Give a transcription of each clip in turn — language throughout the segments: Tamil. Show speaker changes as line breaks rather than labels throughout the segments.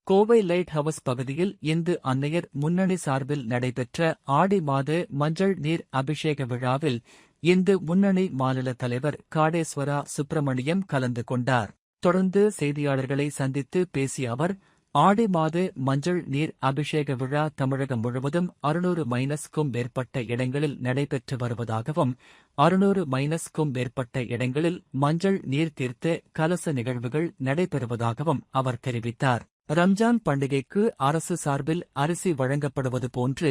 கோவை லைட் ஹவுஸ் பகுதியில் இந்து அன்னையர் முன்னணி சார்பில் நடைபெற்ற ஆடி மாத மஞ்சள் நீர் அபிஷேக விழாவில் இந்து முன்னணி மாநில தலைவர் காடேஸ்வரா சுப்பிரமணியம் கலந்து கொண்டார். தொடர்ந்து செய்தியாளர்களை சந்தித்து பேசிய அவர், ஆடி மாத மஞ்சள் நீர் அபிஷேக விழா தமிழகம் முழுவதும் 600-க்கும் மேற்பட்ட இடங்களில் நடைபெற்று வருவதாகவும் 600-க்கும் மேற்பட்ட இடங்களில் மஞ்சள் நீர் தீர்த்த கலச நிகழ்வுகள் நடைபெறுவதாகவும் அவர் தெரிவித்தார். ரம்ஜான் பண்டிகைக்கு அரசு சார்பில் அரிசி வழங்கப்படுவது போன்று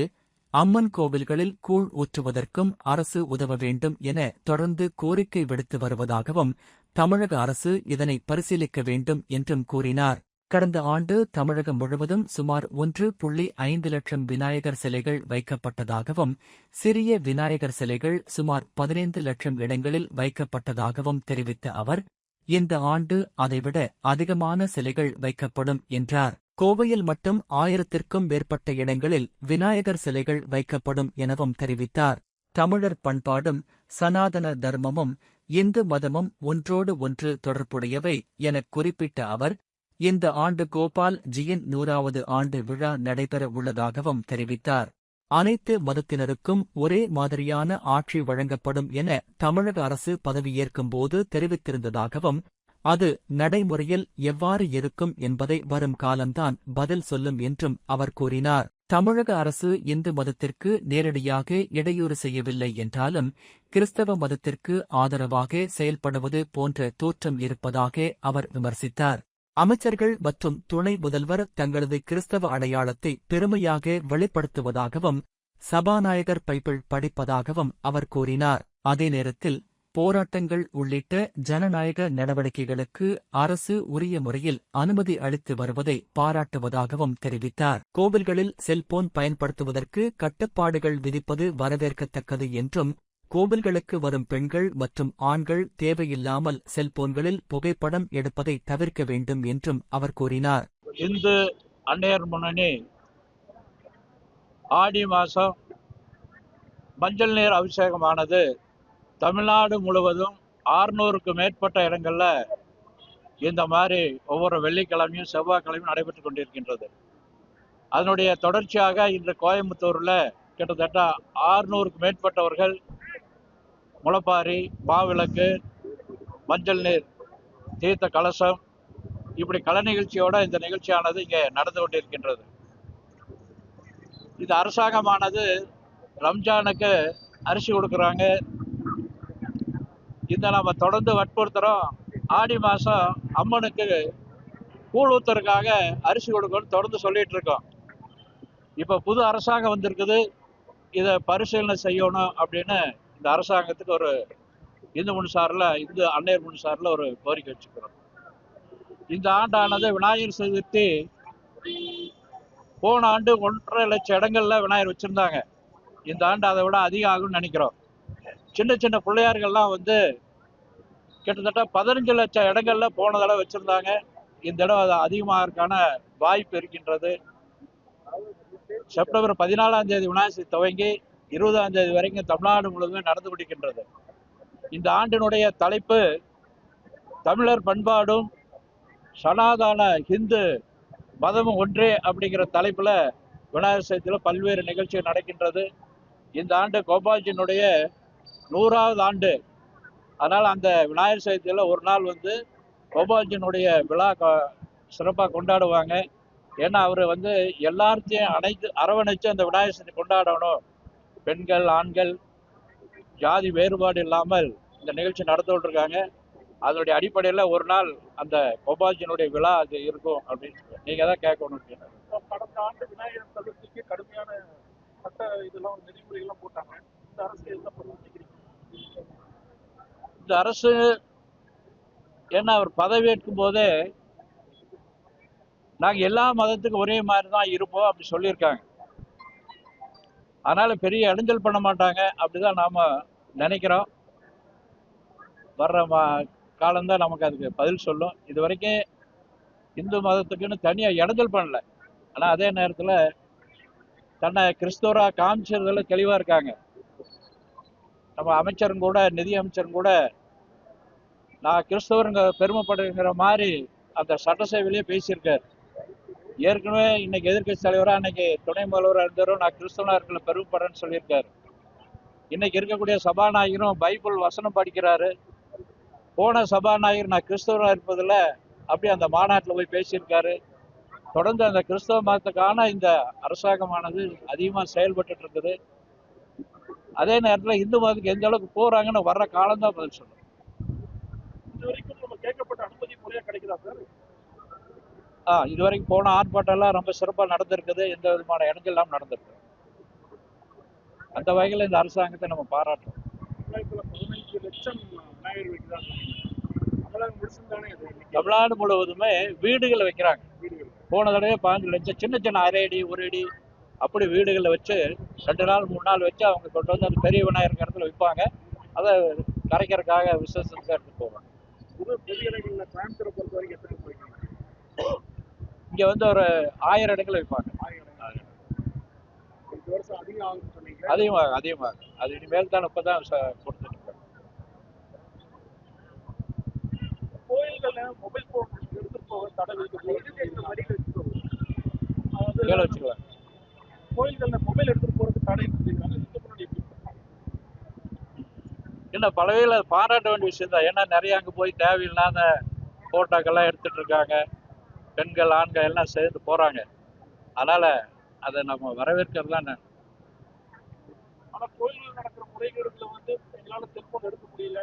அம்மன் கோவில்களில் கூழ் ஊற்றுவதற்கும் அரசு உதவ வேண்டும் என தொடர்ந்து கோரிக்கை விடுத்து வருவதாகவும் தமிழக அரசு இதனை பரிசீலிக்க வேண்டும் என்றும் கூறினார். கடந்த ஆண்டு தமிழகம் முழுவதும் சுமார் 1.5 லட்சம் விநாயகர் சிலைகள் வைக்கப்பட்டதாகவும் சிறிய விநாயகர் சிலைகள் சுமார் 15 லட்சம் இடங்களில் வைக்கப்பட்டதாகவும் தெரிவித்த அவர், இந்த ஆண்டு அதைவிட அதிகமான சிலைகள் வைக்கப்படும் என்றார். கோவையில் மட்டும் 1000க்கும் மேற்பட்ட இடங்களில் விநாயகர் சிலைகள் வைக்கப்படும் எனவும் தெரிவித்தார். தமிழர் பண்பாடும் சனாதன தர்மமும் இந்து மதமும் ஒன்றோடு ஒன்று தொடர்புடையவை எனக் குறிப்பிட்ட அவர், இந்த ஆண்டு கோபால் ஜியின் 100வது ஆண்டு விழா நடைபெற உள்ளதாகவும் தெரிவித்தார். அனைத்து மதத்தினருக்கும் ஒரே மாதிரியான ஆட்சி வழங்கப்படும் என தமிழக அரசு பதவியேற்கும்போது தெரிவித்திருந்ததாகவும், அது நடைமுறையில் எவ்வாறு இருக்கும் என்பதை வரும் காலம்தான் பதில் சொல்லும் என்றும் அவர் கூறினார். தமிழக அரசு இந்து மதத்திற்கு நேரடியாக இடையூறு செய்யவில்லை என்றாலும் கிறிஸ்தவ மதத்திற்கு ஆதரவாக செயல்படுவது போன்ற தோற்றம் இருப்பதாக அவர் விமர்சித்தார். அமைச்சர்கள் மற்றும் துணை முதல்வர் தங்களது கிறிஸ்தவ அடையாளத்தை பெருமையாக வெளிப்படுத்துவதாகவும் சபாநாயகர் பைபிள் படிப்பதாகவும் அவர் கூறினார். அதே நேரத்தில் போராட்டங்கள் உள்ளிட்ட ஜனநாயக நடவடிக்கைகளுக்கு அரசு உரிய முறையில் அனுமதி அளித்து வருவதை பாராட்டுவதாகவும் தெரிவித்தார். கோவில்களில் செல்போன் பயன்படுத்துவதற்கு கட்டுப்பாடுகள் விதிப்பது வரவேற்கத்தக்கது என்றும், கோவில்களுக்கு வரும் பெண்கள் மற்றும் ஆண்கள் தேவையில்லாமல் செல்போன்களில் புகைப்படம் எடுப்பதை தவிர்க்க வேண்டும் என்றும் அவர் கூறினார்.
இந்து அன்னையர் முன்னணி ஆடி மாதம் மஞ்சள் நீர் அபிஷேகமானது தமிழ்நாடு முழுவதும் 600க்கும் மேற்பட்ட இடங்கள்ல இந்த மாதிரி ஒவ்வொரு வெள்ளிக்கிழமையும் செவ்வாய்க்கிழமையும் நடைபெற்று கொண்டிருக்கின்றது. அதனுடைய தொடர்ச்சியாக இன்று கோயம்புத்தூர்ல கிட்டத்தட்ட 600க்கும் மேற்பட்டவர்கள் முளைப்பாரி, மாவிளக்கு, மஞ்சள் நீர் தீர்த்த கலசம், இப்படி கலை நிகழ்ச்சியோட இந்த நிகழ்ச்சியானது இங்கே நடந்து கொண்டிருக்கின்றது. இது அரசாங்கமானது ரம்ஜானுக்கு அரிசி கொடுக்குறாங்க. இந்த நம்ம தொடர்ந்து வற்புறுத்துறோம். ஆடி மாதம் அம்மனுக்கு கூழ் ஊத்துறதுக்காக அரிசி கொடுக்கணும்னு தொடர்ந்து சொல்லிட்டு இருக்கோம். இப்போ புது அரசாங்கம் வந்திருக்குது, இதை பரிசீலனை செய்யணும் அப்படின்னு இந்த அரசாங்கத்துக்கு ஒரு இந்து அன்னையர் முன்சாரில் ஒரு கோரிக்கை வச்சுக்கிறோம். இந்த ஆண்டானது விநாயகர் சதுர்த்தி போன ஆண்டு 1.5 லட்சம் இடங்கள்ல விநாயகர் வச்சிருந்தாங்க. இந்த ஆண்டு அதை விட அதிகம் ஆகும்னு நினைக்கிறோம். சின்ன சின்ன பிள்ளையார்கள்லாம் கிட்டத்தட்ட 15 லட்சம் இடங்கள்ல போன தடவை வச்சிருந்தாங்க. இந்த தடவை அது அதிகமாகறதுக்கான வாய்ப்பு இருக்கின்றது. செப்டம்பர் 14ஆம் தேதி விநாயகர் துவங்கி 20ஆம் தேதி வரைக்கும் தமிழ்நாடு முழுவதும் நடந்து முடிக்கின்றது. இந்த ஆண்டினுடைய தலைப்பு தமிழர் பண்பாடும் சனாதன இந்து மதமும் ஒன்றே அப்படிங்கிற தலைப்புல விநாயகர் சதுர்த்தியில் பல்வேறு நிகழ்ச்சிகள் நடக்கின்றது. இந்த ஆண்டு கோபால்ஜியினுடைய 100வது ஆண்டு. அதனால் அந்த விநாயகர் சதுர்த்தியில் ஒரு நாள் கோபால்ஜியினுடைய விழா சிறப்பாக கொண்டாடுவாங்க. ஏன்னா அவர் எல்லாத்தையும் அரவணைச்சு அந்த விநாயகர் சதுர்த்தி கொண்டாடணும். பெண்கள், ஆண்கள், ஜாதி வேறுபாடு இல்லாமல் இந்த நிகழ்ச்சி நடத்திட்டு இருக்காங்க. அதனுடைய அடிப்படையில் ஒரு நாள் அந்த கோபால்ஜியினுடைய விழா அது இருக்கும் அப்படின்னு நீங்க தான் கேட்கணும்.
கடந்த ஆண்டு விநாயகர் சதுர்த்திக்கு கடுமையான சட்ட நெறிமுறைகள்லாம் போட்டாங்க. இந்த அரசு
இந்த அரசு என்ன, அவர் பதவியேற்கும் போதே நாங்க எல்லா மதத்துக்கும் ஒரே மாதிரி தான் இருப்போம் அப்படி சொல்லியிருக்காங்க. அதனால பெரிய இடைஞ்சல் பண்ண மாட்டாங்க அப்படிதான் நாம நினைக்கிறோம். வர்ற காலம்தான் நமக்கு அதுக்கு பதில் சொல்லும். இது வரைக்கும் இந்து மதத்துக்குன்னு தனியா இடைஞ்சல் பண்ணல. ஆனா அதே நேரத்துல தன்னை கிறிஸ்தவரா காமிச்சதுல தெளிவா இருக்காங்க. நம்ம அமைச்சரும் கூட, நிதி அமைச்சரும் கூட நான் கிறிஸ்தவருங்க பெருமைப்படுங்கிற மாதிரி அந்த சட்டசபையிலேயே பேசியிருக்காரு. ஏற்கனவே இன்னைக்கு எதிர்க்கட்சி தலைவராக அன்னைக்கு துணை முதல்வராக இருந்தவரும் நான் கிறிஸ்தவனா இருக்கல பெருமைப்படுறேன்னு சொல்லியிருக்காரு. இன்னைக்கு இருக்கக்கூடிய சபாநாயகரும் பைபிள் வசனம் படிக்கிறாரு. போன சபாநாயகர் நான் கிறிஸ்தவனா இருப்பதில் அப்படி அந்த மாநாட்டில் போய் பேசியிருக்காரு. தொடர்ந்து அந்த கிறிஸ்தவ மதத்துக்கான இந்த அரசாங்கமானது அதிகமாக செயல்பட்டு இருக்குது. அதே நேரத்தில் இந்து மதத்துக்கு எந்த அளவுக்கு போறாங்கன்னு வர்ற காலம் தான் பதில் சொல்லும்.
இது வரைக்கும் நம்ம கேட்கப்பட்ட அனுமதி முறையா கிடைக்குதா சார்?
இதுவரைக்கும் போன ஆர்ப்பாட்டம் எல்லாம் ரொம்ப சிறப்பாக நடந்திருக்குது. எந்த விதமான இடைஞ்சல் இல்லாமல் நடந்திருக்கு. அந்த வகையில் இந்த அரசாங்கத்தை நம்ம பாராட்டுறோம்.
15 லட்சம் விநாயகர் வைக்கிறாங்க. தமிழகம் முடிச்சுதானே இது?
தமிழ்நாடு முழுவதுமே வீடுகளை வைக்கிறாங்க.
வீடுகள்
போன தடவை 15 லட்சம் சின்ன சின்ன அரை அடி ஒரு அடி அப்படி வீடுகளை வச்சு 2 நாள் 3 நாள் வச்சு அவங்க கொண்டு வந்து அந்த பெரிய விநாயகர் இடத்துல வைப்பாங்க. அதை கரைக்கிறதுக்காக விசேஷத்துக்கு எடுத்து போவாங்க.
பொது இடங்கள்ல கோயம்புத்தூரை பொறுத்த வரைக்கும் எத்தனை போய்க்காங்க?
இங்க வந்து ஒரு 1000 இடங்கள் வைப்பாங்க.
1000 இடங்கள். இந்த வருஷம் அதிகம் ஆகும்னு சொன்னீங்க.
அதிகமாக அது இனிமேல் தான் இப்பதான் கொடுத்துட்டு இருக்காங்க.
கோயில்கள்ல மொபைல் போன் எடுத்துட்டு போக தடை
வச்சுக்கலாம்.
கோயில்கள்ல மொபைல் எடுத்துட்டு போறதுக்கு தடை சொல்லியிருக்காங்க. இதுக்கு முன்னாடி
இன்னும் பலவையில் பாராட்ட வேண்டிய விஷயம் தான். ஏன்னா நிறைய அங்கே போய் தேவையில்லாத போட்டோக்கெல்லாம் எடுத்துட்டு இருக்காங்க. பெண்கள் ஆண்கள் எல்லாம் சேர்ந்து போறாங்க. அதனால அதை நம்ம வரவேற்கிறது தான்.
ஆனா கோயில்கள் நடக்கிற முறைகேடுகளை வந்து எங்களால செல்போன் எடுக்க முடியல,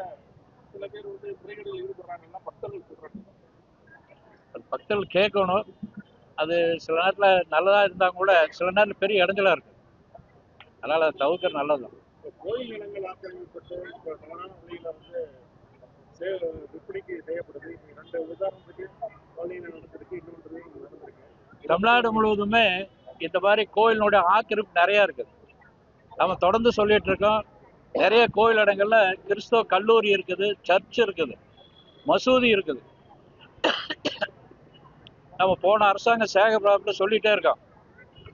சில பேர் வந்து முறைகேடுகள் ஈடுபடுறாங்கன்னா பக்தர்கள் சொல்றாங்க.
பக்தர்கள் கேட்கணும். அது சில நேரத்தில் நல்லதா இருந்தா கூட சில நேரத்தில் பெரிய இடைஞ்சலா இருக்கு. அதனால அதை தவிர்க்கிறது நல்லதுதான்.
கோயில் நிலங்கள் ஆக்கிரமிக்கப்பட்டு இப்போ தவறான முறையில் வந்து விற்பனைக்கு செய்யப்படுது. 2 உதாரணத்துக்கு பழனியில் நடந்திருக்கு, இன்னொன்று நடந்திருக்கு.
தமிழ்நாடு முழுவதுமே இந்த மாதிரி கோயிலினுடைய ஆக்கிரமிப்பு நிறைய இருக்குது. நம்ம தொடர்ந்து சொல்லிட்டு இருக்கோம். நிறைய கோயில் இடங்கள்ல கிறிஸ்தவ கல்லூரி இருக்குது, சர்ச் இருக்குது, மசூதி இருக்குது. நம்ம போன அரசாங்கம் சேகர் சொல்லிட்டே இருக்கோம்.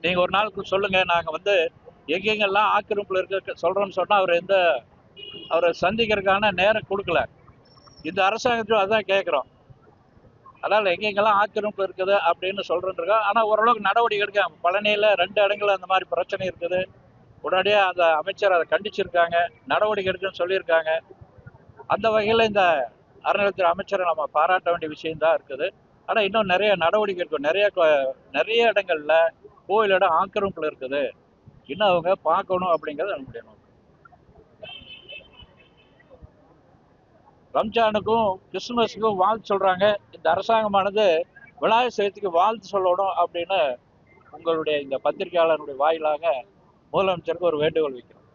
நீங்க ஒரு நாளுக்கு சொல்லுங்க, நாங்க வந்து எங்கெங்கெல்லாம் ஆக்கிரமிப்புல இருக்க சொல்றோம்னு சொன்னா அவரை சந்திக்கிறதுக்கான நேரம் கொடுக்கல. இந்த அரசாங்கத்தையும் அதான் கேட்குறோம். அதனால எங்கெங்கெல்லாம் ஆக்கிரமிப்பு இருக்குது அப்படின்னு சொல்றோம். ஆனா ஓரளவுக்கு நடவடிக்கை எடுக்காங்க. பழனியில 2 இடங்கள்ல அந்த மாதிரி பிரச்சனை இருக்குது. உடனடியாக அந்த அமைச்சர் அதை கண்டிச்சிருக்காங்க, நடவடிக்கை எடுக்குன்னு சொல்லியிருக்காங்க. அந்த வகையில் இந்த அறநிலையத்துறை அமைச்சரை நம்ம பாராட்ட வேண்டிய விஷயம்தான் இருக்குது. ஆனால் இன்னும் நிறைய நடவடிக்கை இருக்கும். நிறைய இடங்கள்ல கோயிலோட ஆக்கிரமிப்புல இருக்குது. இன்னும் அவங்க பார்க்கணும் அப்படிங்கிறது நம்முடைய நோக்கம். ரம்ஜானுக்கும் கிறிஸ்துமஸுக்கும் வாழ்த்து சொல்றாங்க. இந்த அரசாங்கமானது விநாயகர் சதுர்த்திக்கு வாழ்த்து சொல்லணும் அப்படின்னு உங்களுடைய இந்த பத்திரிகையாளருடைய வாயிலாக முதலமைச்சருக்கு ஒரு வேண்டுகோள் வைக்கிறோம்.